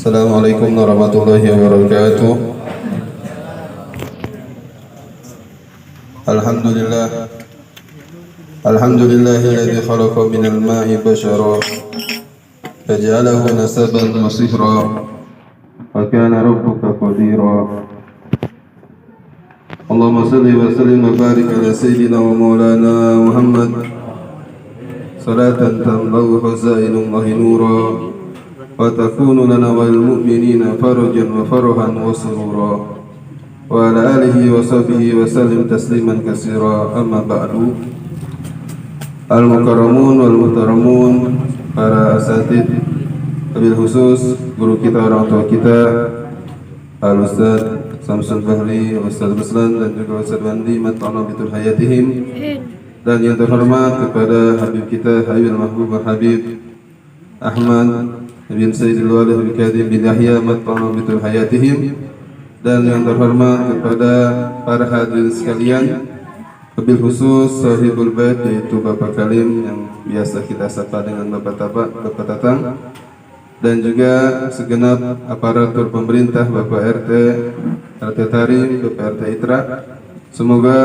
Assalamualaikum warahmatullahi wabarakatuh. Alhamdulillah. Alhamdulillahilladzi khalaqa minal ma'i bashara faj'alahu nasaban wa sihra wa kana rabbuka qadira. Allahumma salli wa sallim wa barik ala sayyidina wa maulana Muhammad salatan tamlau khazainullahi nura wa takunu lana wal mu'minina farajan wa farahan wa surura wa ala alihi wa sahbihi wa sallim tasliman katsira. Amma ba'du. Al-mukarramun wal muhtaramun, para asatid, wabil khusus guru kita, orang tua kita, Al-Ustaz Samsul Bahri, Ustaz Ruslan, dan juga Ustaz Wandi mat'ana bitul hayatihim. Dan yang terhormat kepada Habib kita, Habib Mahbub Habib Ahmad bin Sayyidil Walid bin Kadim bin Yahya mat'ana bitul hayatihim. Dan yang terhormat kepada para hadirin sekalian, wabil khusus sahibul bait, yaitu Bapak Kalim yang biasa kita sapa dengan Bapak Tatang, dan juga segenap aparatur pemerintah, Bapak RT Tarim, Bapak RT Itra. Semoga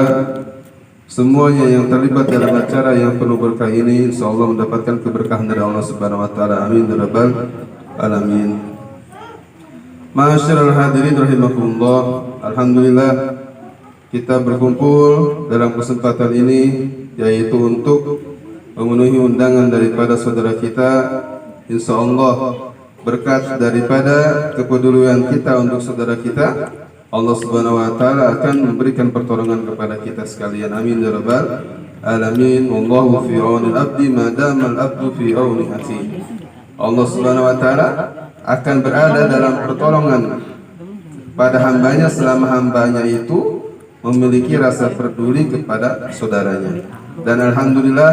semuanya yang terlibat dalam acara yang penuh berkah ini insyaallah mendapatkan keberkahan dari Allah Subhanahu wa taala. Amin ya rabbal alamin. Ma'asyiral hadirin rahimakumullah. Alhamdulillah kita berkumpul dalam kesempatan ini yaitu untuk memenuhi undangan daripada saudara kita. Insyaallah berkat daripada kepedulian kita untuk saudara kita, Allah Subhanahu wa taala akan memberikan pertolongan kepada kita sekalian. Amin ya rabbal alamin. Wallahu fi aunil abdi ma damal abdu fi auni akhi. Allah Subhanahu wa taala akan berada dalam pertolongan pada hambanya selama hambanya itu memiliki rasa peduli kepada saudaranya. Dan alhamdulillah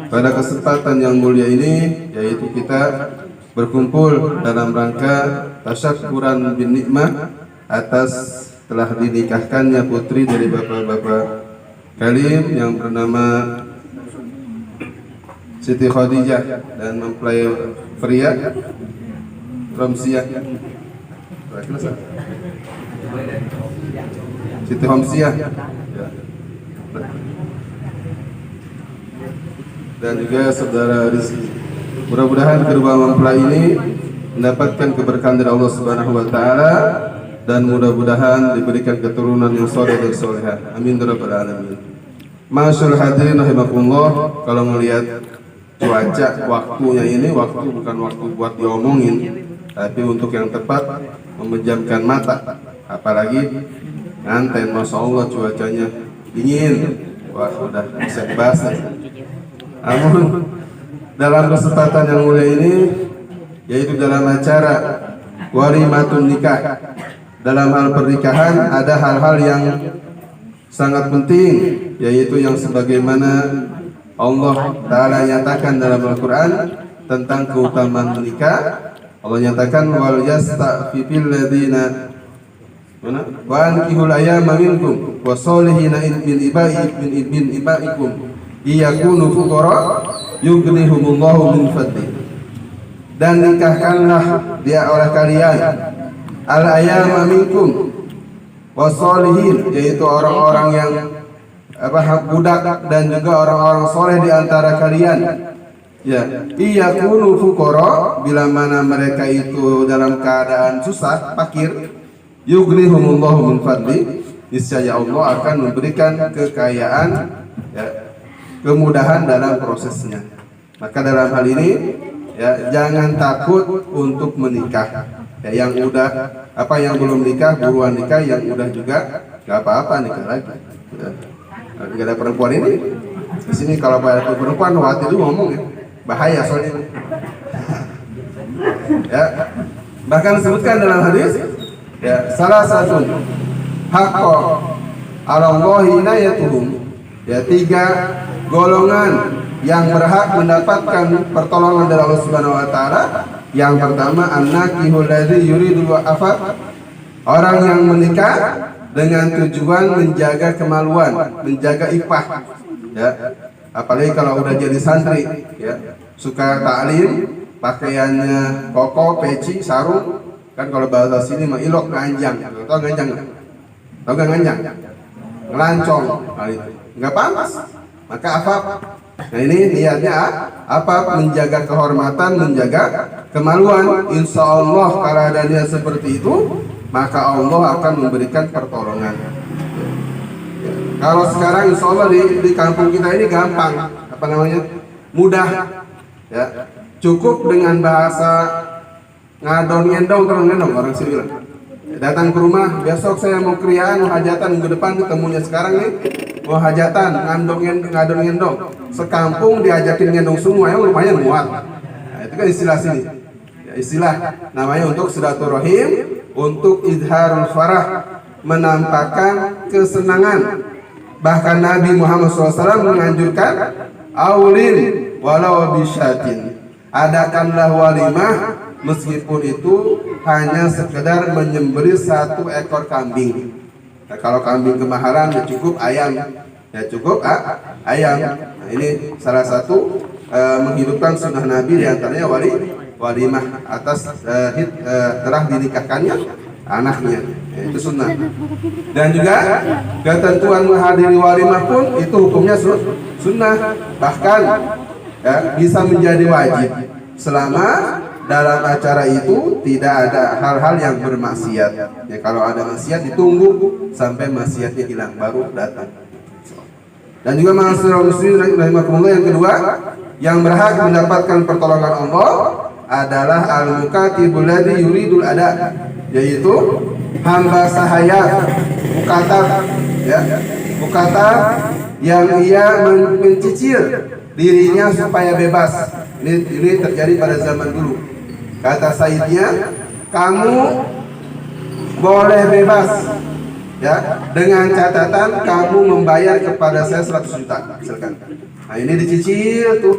pada kesempatan yang mulia ini yaitu kita berkumpul dalam rangka tasyakuran bin nikmah atas telah dinikahkannya putri dari bapak-bapak Kalim yang bernama Siti Khadijah dan mempelai pria Romsiah, Siti Homsiah, dan juga saudara Rizki. Mudah-mudahan kedua mempelai ini mendapatkan keberkahan dari Allah Subhanahu wa taala dan mudah-mudahan diberikan keturunan yang soleh dan solehah. Amin ya rabbal alamin. Masyaallah hadirin rahimakumullah, kalau melihat cuaca waktunya ini, waktu bukan waktu buat diomongin, tapi untuk yang tepat memejamkan mata. Apalagi nganten, masya Allah cuacanya dingin. Wah, udah bisa dibahas. Namun dalam kesempatan yang mulia ini, yaitu dalam acara walimatun nikah, dalam hal pernikahan ada hal-hal yang sangat penting, yaitu yang sebagaimana Allah Ta'ala nyatakan dalam Al-Quran tentang keutamaan menikah. Allah nyatakan wal yasta'fifil ladina wa ankihul ayyama minkum wa solihina min ibaikum iyakunu fuqara yughnihumullahu min fadli. Dan nikahkanlah dia oleh kalian al ayyama minkum wa solihin, yaitu orang-orang yang budak dan juga orang-orang soleh di antara kalian. Ya, iyakunu fuqara, bila mana mereka itu dalam keadaan susah, fakir, yughnihumullahu min fadli, niscaya Allah akan memberikan kekayaan, ya, kemudahan dalam prosesnya. Maka dalam hal ini, ya, jangan takut untuk menikah. Ya, yang udah yang belum nikah buruan nikah, yang udah juga gak apa-apa nikah lagi. Ya. Gak ada perempuan ini di sini. Kalau ada perempuan waktu itu ngomong, ya, bahaya soalnya. Ya, bahkan disebutkan dalam hadis, ya, salah satu haqqo alallahi inayatuhum, ya, 3 golongan yang berhak mendapatkan pertolongan dari Allah Subhanahu wa taala. Yang pertama, an-nakihul ladzi yuridu afaf, orang yang menikah dengan tujuan menjaga kemaluan, menjaga ifah, ya. Apalagi kalau udah jadi santri, ya, suka taklim, pakaiannya koko, peci, sarung, Kan kalau bahasa sini mah ilok nganjang. Tahu nganjang nggak? Tahu nggak nganjang? Ngelancong. Hal itu nggak pantas. Maka afaf. Nah ini niatnya afaf, menjaga kehormatan, menjaga kemaluan. Insya Allah kalau ada niat seperti itu, maka Allah akan memberikan pertolongan. Kalau sekarang insya Allah di kampung kita ini gampang, apa namanya, mudah, ya, cukup dengan bahasa ngadon ngendong terus ngendong orang sini bilang. Datang ke rumah, besok saya mau kriaan, mau hajatan, minggu depan ketemunya sekarang nih, mau hajatan, ngadon ngendong, sekampung diajakin ngendong semua, yang lumayan muat. Nah, itu kan istilah sini, ya, istilah namanya untuk silaturahim, untuk izharul farah, menampakkan kesenangan. Bahkan Nabi Muhammad SAW menganjurkan aulin walau bisyatin, adakanlah walimah meskipun itu hanya sekedar menyembelih 1 ekor kambing. Nah, kalau kambing kemahalan ya cukup ayam, ya cukup ayam. Nah, ini salah satu menghidupkan sunnah Nabi, diantaranya walimah atas telah dinikahkannya anaknya, itu sunnah. Dan juga ketentuan menghadiri walimah pun itu hukumnya sunnah, bahkan ya, bisa menjadi wajib selama dalam acara itu tidak ada hal-hal yang bermaksiat. Ya, kalau ada maksiat ditunggu sampai maksiatnya hilang baru datang. Dan juga ma'asyiral muslimin rahimakumullah, yang kedua yang berhak mendapatkan pertolongan Allah adalah al-mukatibul ladzi yuridul ada, yaitu hamba sahaya, mukatab, ya, mukatab yang ia mencicil dirinya supaya bebas. Ini terjadi pada zaman dulu. Kata sayyidnya, kamu boleh bebas, ya, dengan catatan kamu membayar kepada saya 100 juta misalkan. Nah ini dicicil tuh,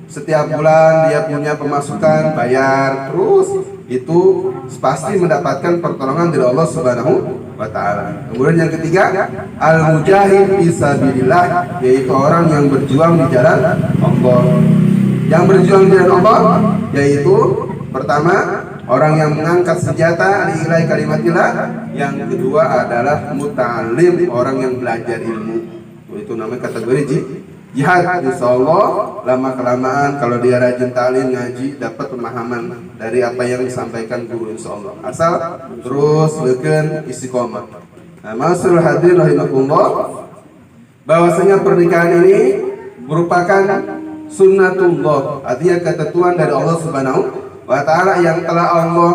setiap bulan dia punya pemasukan, bayar terus, itu pasti mendapatkan pertolongan dari Allah Subhanahu wa Ta'ala. Kemudian yang ketiga, al-mujahid fisabilillah, yaitu orang yang berjuang di jalan Allah. Yang berjuang di jalan Allah yaitu pertama orang yang mengangkat senjata lillahi kalimatillah, yang kedua adalah muta'alim, orang yang belajar ilmu. Itu namanya kategori jihad. Insyaallah lama kelamaan kalau dia rajin ta'lim, ngaji, dapat pemahaman dari apa yang disampaikan guru, insyaallah. Asal terus leukeun istiqomah. Nah, ma'asyiral hadirin rahimakumullah, bahwasanya pernikahan ini merupakan sunnatullah, artinya ketentuan dari Allah Subhanahu wa Ta'ala yang telah Allah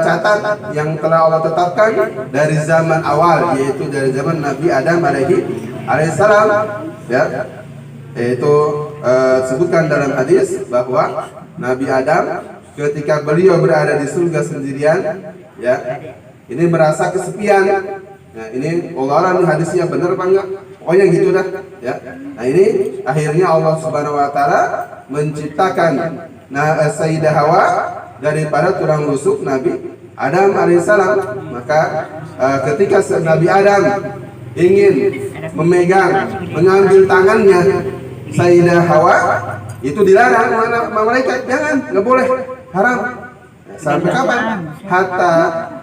catat, yang telah Allah tetapkan dari zaman awal, yaitu dari zaman Nabi Adam alaihissalam, ya, yaitu sebutkan dalam hadis bahwa Nabi Adam ketika beliau berada di surga sendirian, ya, ini merasa kesepian. Nah ini Allah alam hadisnya benar apa enggak? Pokoknya gitu dah, ya. Nah ini akhirnya Allah Subhanahu wa Ta'ala menciptakan Sayyidah Hawa daripada tulang rusuk Nabi Adam alaihissalam. Maka ketika Nabi Adam ingin mengambil tangannya Sayyidah Hawa, itu dilarang malaikat, jangan, nggak boleh, haram. Sampai kapan? Hatta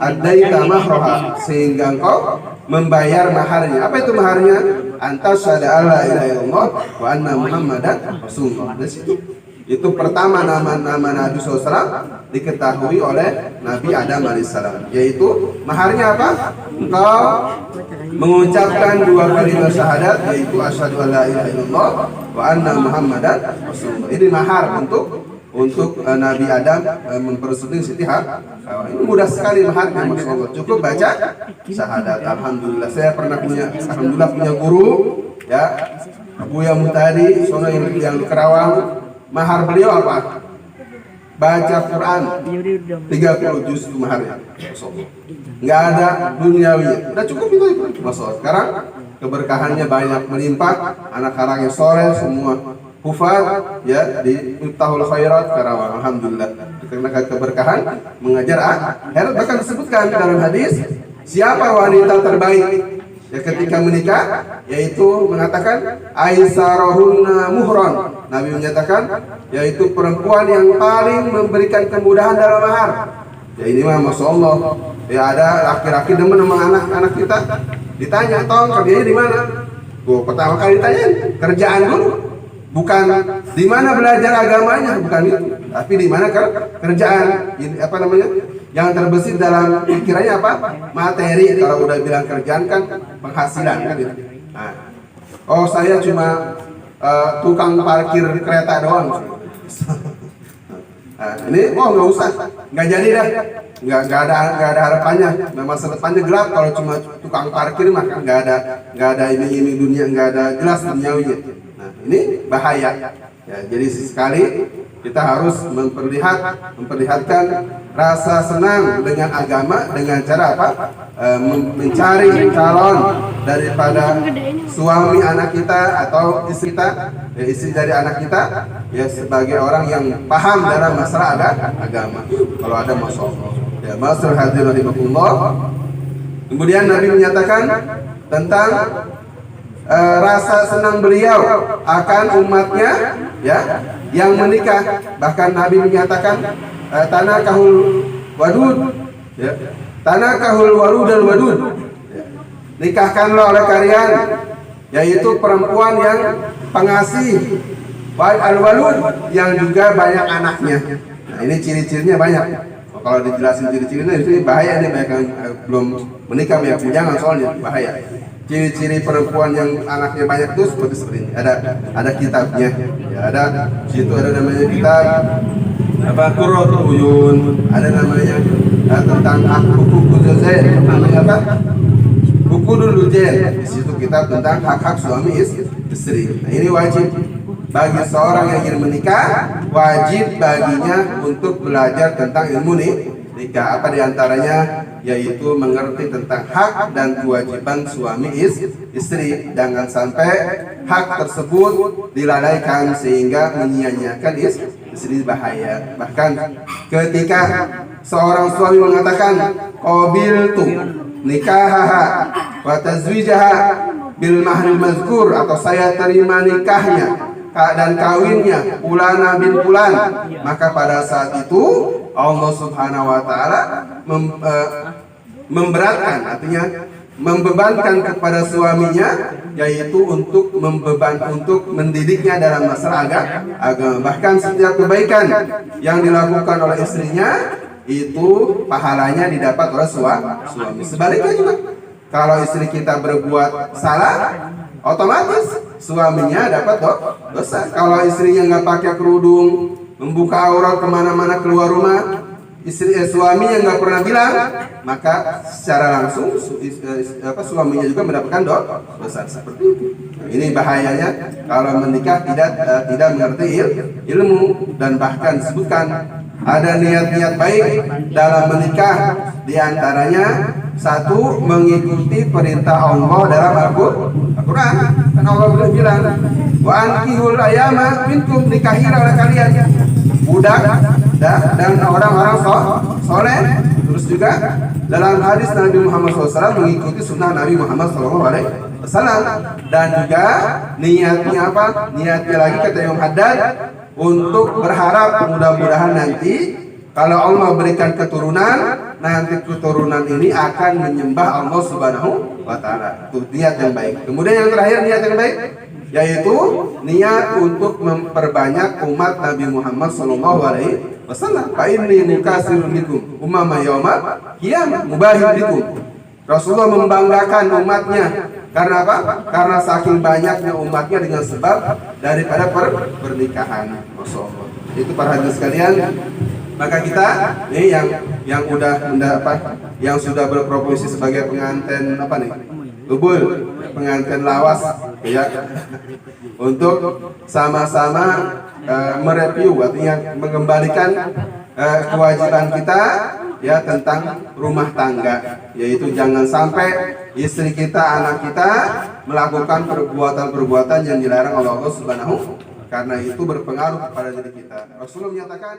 adaita mahroha, sehingga engkau membayar maharnya. Apa itu maharnya? Antas syahada alla ilaha illallah wa anna muhammadan rasulullah. Itu pertama nama Nabi SAW diketahui oleh Nabi Adam alaihissalam, yaitu maharnya apa? Engkau mengucapkan 2 kalimat syahadat, yaitu asyhadu alla ilaha illallah wa anna muhammadan rasulullah. Ini mahar untuk Nabi Adam mempersulit Siti Hawa. Ini mudah sekali maharnya, masya Allah. Cukup baca syahadat. Alhamdulillah, saya pernah punya guru, ya, Buya Mutadi, sono yang di Kerawang. Mahar beliau apa? Baca Quran 30 juz itu maharnya. Nggak ada duniawi. Udah cukup itu, masya Allah. Sekarang keberkahannya banyak melimpah, anak-anak yang soleh semua hufaz, ya, di Miftahul Khairat Karawang. Alhamdulillah, karena keberkahan mengajar akhirat. Bahkan disebutkan dalam hadis, siapa wanita terbaik ya ketika menikah, yaitu mengatakan aisarohunna muhron. Nabi menyatakan yaitu perempuan yang paling memberikan kemudahan dalam mahar. Ya ini mah masya Allah. Ya ada laki-laki demen sama anak-anak kita. Ditanya, tong kerjanya di mana? Gua pertama kali ditanya kerjaan dulu. Bukan di mana belajar agamanya, bukan itu. Tapi di mana kerjaan. Ini, apa namanya? Yang terbesit dalam pikirannya apa? Materi. Kalau udah bilang kerjaan kan penghasilan kan gitu. Nah, oh saya cuma tukang parkir kereta doang. Nah, ini nggak usah, nggak jadi dah, nggak ada harapannya. Nah, masa depannya gelap kalau cuma tukang parkir mah nggak ada ini dunia, nggak ada jelas duniawinya. Nah, ini bahaya. Ya, jadi sekali kita harus memperlihatkan rasa senang dengan agama dengan cara apa? Mencari calon daripada suami anak kita atau istri kita, ya, istri dari anak kita, ya sebagai orang yang paham dalam masalah agama. Kalau ada masalah, ya masalah hadirin rahimakumullah. Kemudian Nabi menyatakan tentang rasa senang beliau akan umatnya, ya, yang menikah. Bahkan Nabi menyatakan tanakahul wadud, ya, tanakahul walud dan wadud, ya. Nikahkanlah oleh kalian, yaitu perempuan yang pengasih, al-walud yang juga banyak anaknya. Nah, ini ciri-cirinya banyak. Kalau dijelasin ciri-cirinya itu bahaya nih, banyak yang belum menikah ya, jangan, soalnya bahaya. Ciri-ciri perempuan yang anaknya banyak itu seperti ini. Ada kitabnya, ya, ada situ ada namanya kitab apa Qurratul Uyun, ada namanya tentang hak-hak zain, namanya apa? Hukudul Lujen. Di situ kitab tentang hak-hak suami istri. Nah, ini wajib bagi seorang yang ingin menikah, wajib baginya untuk belajar tentang ilmu nikah. Apa diantaranya? Yaitu mengerti tentang hak dan kewajiban suami istri. Jangan sampai hak tersebut dilalaikan sehingga menyia-nyiakan istri, bahaya. Bahkan ketika seorang suami mengatakan qabiltu nikahaha wa tazwijaha bil mahril mazkur, atau saya terima nikahnya dan kawinnya fulana bin fulan, maka pada saat itu Allah Subhanahu wa taala memberatkan, artinya membebankan kepada suaminya, yaitu untuk mendidiknya dalam masalah agama. Bahkan setiap kebaikan yang dilakukan oleh istrinya itu pahalanya didapat oleh suami. Sebaliknya juga, kalau istri kita berbuat salah, otomatis suaminya dapat dosa. Kalau istrinya nggak pakai kerudung, membuka aurat kemana-mana keluar rumah, suaminya nggak pernah bilang, maka secara langsung suaminya juga mendapatkan dosa seperti itu. Ini bahayanya kalau menikah tidak mengerti ilmu. Dan bahkan disebutkan ada niat-niat baik dalam menikah, diantaranya satu, mengikuti perintah Allah dalam Al-Quran. Kan Allah bilang, wa ankihul ayama minkum, nikahilah oleh kalian budak dan orang-orang soleh. Terus juga dalam hadis Nabi Muhammad SAW mengikuti sunnah Nabi Muhammad SAW. Dan juga niatnya apa? Niatnya lagi kata Imam Haddad, untuk berharap mudah-mudahan nanti kalau Allah berikan keturunan, nanti keturunan ini akan menyembah Allah Subhanahu wa taala. Itu niat yang baik. Kemudian yang terakhir niat yang baik, yaitu niat untuk memperbanyak umat Nabi Muhammad sallallahu alaihi wasallam. Fa inni mukasirun bikum umama yaumil qiyamah mubahin bikum. Rasulullah membanggakan umatnya karena apa? Karena saking banyaknya umatnya dengan sebab daripada pernikahan. Masyaallah. Itu para hadirin sekalian. Maka kita nih yang yang sudah berprofesi sebagai pengantin Lubul, pengantin lawas, ya, untuk sama-sama mereview, artinya mengembalikan kewajiban kita, ya, tentang rumah tangga, yaitu jangan sampai istri kita, anak kita melakukan perbuatan-perbuatan yang dilarang oleh Allah Subhanahu, karena itu berpengaruh kepada diri kita. Rasulullah menyatakan